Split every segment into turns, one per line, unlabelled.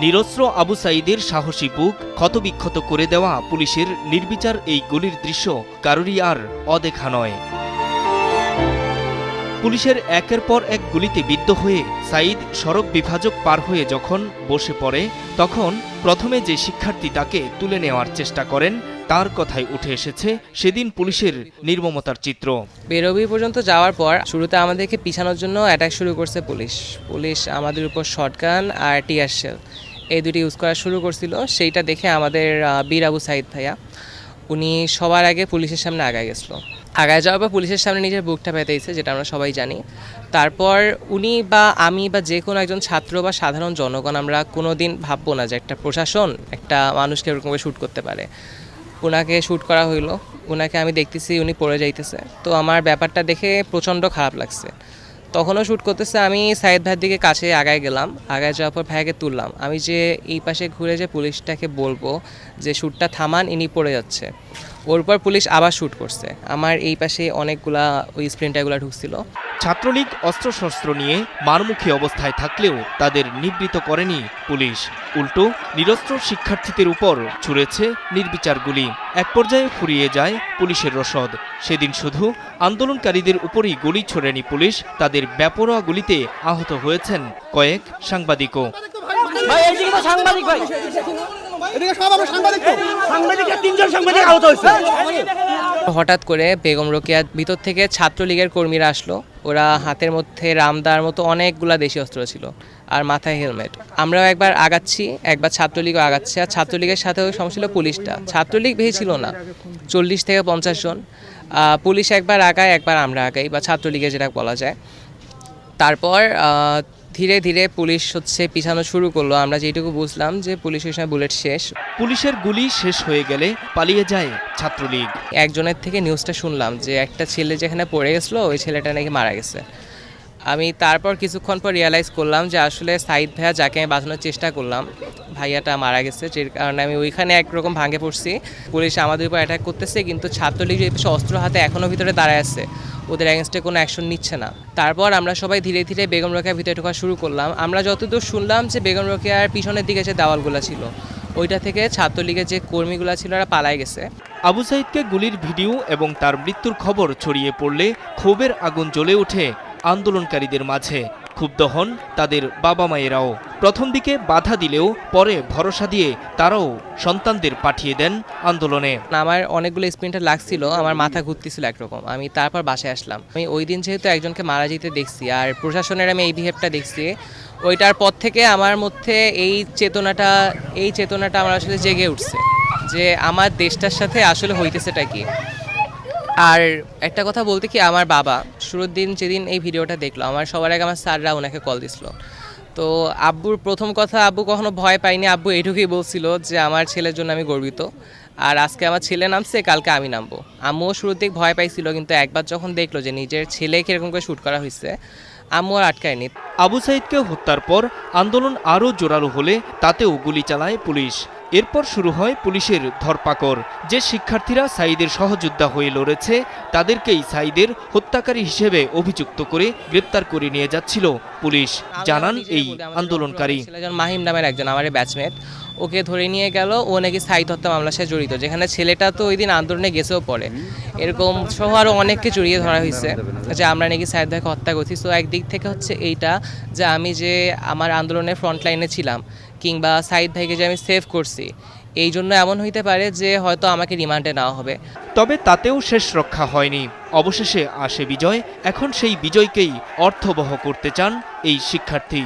নিরস্ত্র আবু সাঈদের সাহসী বুক ক্ষতবিক্ষত করে দেওয়া পুলিশের নির্বিচার এই গুলির দৃশ্য কারোরই আর অদেখা নয়। পুলিশের একের পর এক গুলিতে বিদ্ধ হয়ে সাঈদ সড়ক বিভাজক পার হয়ে যখন বসে পড়ে, তখন প্রথমে যে শিক্ষার্থী তাকে তুলে নেওয়ার চেষ্টা করেন তার কথাই উঠে এসেছে সেদিন পুলিশের নির্মমতার চিত্র।
বেরোবি পর্যন্ত যাওয়ার পর শুরুতে আমাদেরকে পিছানোর জন্য অ্যাটাক শুরু করছে পুলিশ আমাদের উপর শটগান আর টিয়ার শেল এই দুটি ইউজ করা শুরু করছিল। সেইটা দেখে আমাদের বীর আবু সাঈদ ভাইয়া উনি সবার আগে পুলিশের সামনে আগায় গেছিলো। আগায় যাওয়ার পর পুলিশের সামনে নিজের বুকটা পেতেইছে, যেটা আমরা সবাই জানি। তারপর উনি বা আমি বা যে কোনো একজন ছাত্র বা সাধারণ জনগণ আমরা কোনো দিন ভাববো না যে একটা প্রশাসন একটা মানুষকে এরকমভাবে শ্যুট করতে পারে। ওনাকে শ্যুট করা হইলো, ওনাকে আমি দেখতেছি উনি পড়ে যাইতেছে, তো আমার ব্যাপারটা দেখে প্রচণ্ড খারাপ লাগছে। তখনও শ্যুট করতেছে, আমি সাঈদ ভাইয়ের দিকে কাছে আগায় গেলাম, আগায় যাওয়ার পর ভাইয়াকে তুললাম। আমি যে এই পাশে ঘুরে যে পুলিশটাকে বলবো যে শ্যুটটা থামান, ইনি পড়ে যাচ্ছে। ওর পর পুলিশ আবার শ্যুট করছে, আমার এই পাশে অনেকগুলা ওই স্প্রিন্টারগুলো ঢুকছিল।
ছাত্রলীগ অস্ত্রশস্ত্র নিয়ে মারমুখী অবস্থায় থাকলেও তাদের নিবৃত করেনি পুলিশ, উল্টো নিরস্ত্র শিক্ষার্থীদের উপর ছুড়েছে নির্বিচার গুলি। এক পর্যায়ে ফুরিয়ে যায় পুলিশের রসদ। সেদিন শুধু আন্দোলনকারীদের উপরই গুলি ছোড়েনি পুলিশ, তাদের বেপরোয়া গুলিতে আহত হয়েছেন কয়েক সাংবাদিকও।
হঠাৎ করে বেগম রোকেয়ার ভিতর থেকে ছাত্রলীগের কর্মীরা আসলো। ওরা হাতের মধ্যে রামদার মতো অনেকগুলা দেশি অস্ত্র ছিল আর মাথায় হেলমেট। আমরাও একবার আগাচ্ছি, একবার ছাত্রলীগও আগাচ্ছে। আর ছাত্রলীগের সাথেও সমস্যা ছিল পুলিশটা। ছাত্রলীগ বেশি ছিল না, 40 থেকে 50 জন। পুলিশ একবার আগায়, একবার আমরা আগাই, বা ছাত্রলীগে যেটা বলা যায়। তারপর ধীরে ধীরে পুলিশ পিছানো শুরু করলো। আমরা যেটুকু বুঝলাম যে পুলিশের সময় বুলেট শেষ।
পুলিশের গুলি শেষ হয়ে গেলে পালিয়ে যায় ছাত্রলীগ।
একজনের থেকে নিউজটা শুনলাম যে একটা ছেলে যেখানে পড়ে গেছিলো ওই ছেলেটা নাকি মারা গেছে। আমি তারপর কিছুক্ষণ পর রিয়ালাইজ করলাম যে আসলে সাঈদ ভাইয়া যাকে আমি বাঁচানোর চেষ্টা করলাম ভাইয়াটা মারা গেছে, যে কারণে আমি ওইখানে একরকম ভাঙে পড়ছি। পুলিশ আমাদের উপর অ্যাটাক করতেছে, কিন্তু ছাত্রলীগ এই পাশে অস্ত্র হাতে এখনও ভিতরে দাঁড়ায় আছে, ওদের অ্যাগেনস্টে কোনো অ্যাকশন নিচ্ছে না। তারপর আমরা সবাই ধীরে ধীরে বেগম রোকেয়ার ভিতরে ঢোকা শুরু করলাম। আমরা যতদূর শুনলাম যে বেগম রোকেয়ার পিছনের দিকে যে দেওয়ালগুলো ছিল ওইটা থেকে ছাত্রলীগের যে কর্মীগুলো ছিল ওরা পালায় গেছে।
আবু সাঈদকে গুলির ভিডিও এবং তার মৃত্যুর খবর ছড়িয়ে পড়লে ক্ষোভের আগুন জ্বলে ওঠে আন্দোলনকারীদের মাঝে। ক্ষুব্ধ হন তাদের বাবা মায়েরাও। প্রথম দিকে বাধা দিলেও পরে ভরসা দিয়ে তারাও সন্তানদের পাঠিয়ে দেন আন্দোলনে।
আমার অনেকগুলো স্প্রিন্টার লাগছিল, আমার মাথা ঘুরতেছিল একরকম। আমি তারপর বাসায় আসলাম। আমি ওই দিন যেহেতু একজনকে মারা যেতে দেখছি আর প্রশাসনের আমি এই বিহেভটা দেখছি, ওইটার পর থেকে আমার মধ্যে এই চেতনাটা আমার আসলে জেগে উঠছে যে আমার দেশটার সাথে আসলে হইতেছেটা কি। আর একটা কথা বলতে কি, আমার বাবা শুরুর দিন যেদিন এই ভিডিওটা দেখলো, আমার সবার আগে আমার স্যাররা ওনাকে কল দিছিল। তো আব্বুর প্রথম কথা, আব্বু কখনো ভয় পাইনি। আব্বু এইটুকুই বলছিল যে আমার ছেলের জন্য আমি গর্বিত, আর আজকে আমার ছেলে নামছে, কালকে আমি নামবো। আম্মুও শুরুর দিকে ভয় পাইছিল, কিন্তু একবার যখন দেখলো যে নিজের ছেলেকে এরকম করে শ্যুট করা হয়েছে, আম্মু আর আটকায়নি।
আবু সাঈদকে হত্যার পর আন্দোলন আরও জোরালো হলে তাতেও গুলি চালায় পুলিশ। এরপর শুরু হয় পুলিশের ধরপাকড়। যে শিক্ষার্থীরা সাঈদের সহযোদ্ধা হয়ে লড়েছে তাদেরকেই সাঈদের হত্যাকারী হিসেবে অভিযুক্ত করে গ্রেপ্তার করে নিয়ে যাচ্ছিল পুলিশ, জানান এই আন্দোলনকারী।
মাহিম নামের একজন আমার ব্যাচমেট, ওকে ধরে নিয়ে গেল। ও নাকি সাঈদ হত্যা মামলার সাথে জড়িত, যেখানে ছেলেটা তো ওই দিন আন্দোলনে গেছেও পড়ে। এরকম সহ আরও অনেককে জড়িয়ে ধরা হয়েছে যে আমরা নাকি সাঈদ ভাইকে হত্যা করছি। সো একদিক থেকে এইটা যে আমি যে আমার আন্দোলনের ফ্রন্ট লাইনে ছিলাম, কিংবা সাঈদ ভাইকে যে আমি সেভ করছি, এই জন্য এমন হইতে পারে যে হয়তো আমাকে রিমান্ডে নেওয়া হবে।
তবে তাতেও শেষ রক্ষা হয়নি। অবশেষে আসে বিজয়। এখন সেই বিজয়কেই অর্থবহ করতে চান এই শিক্ষার্থী।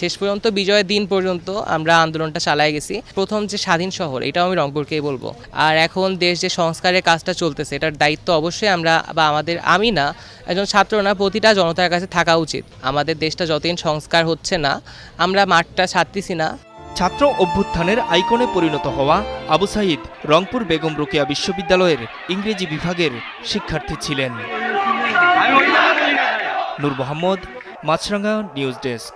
শেষ পর্যন্ত বিজয়ের দিন পর্যন্ত আমরা আন্দোলনটা চালাই গেছি। প্রথম যে স্বাধীন শহর, এটাও আমি রংপুরকেই বলবো। আর এখন দেশ যে সংস্কারের কাজটা চলতেছে, এটার দায়িত্ব অবশ্যই আমরা বা আমাদের, আমি না, একজন ছাত্র না, প্রতিটা জনতার কাছে থাকা উচিত। আমাদের দেশটা যতদিন সংস্কার হচ্ছে না, আমরা মাঠটা ছাড়তেছি না।
ছাত্র অভ্যুত্থানের আইকনে পরিণত হওয়া আবু সাঈদ রংপুর বেগম রোকেয়া বিশ্ববিদ্যালয়ের ইংরেজি বিভাগের শিক্ষার্থী ছিলেন। নূর মোহাম্মদ, মাছরাঙ্গা নিউজ ডেস্ক।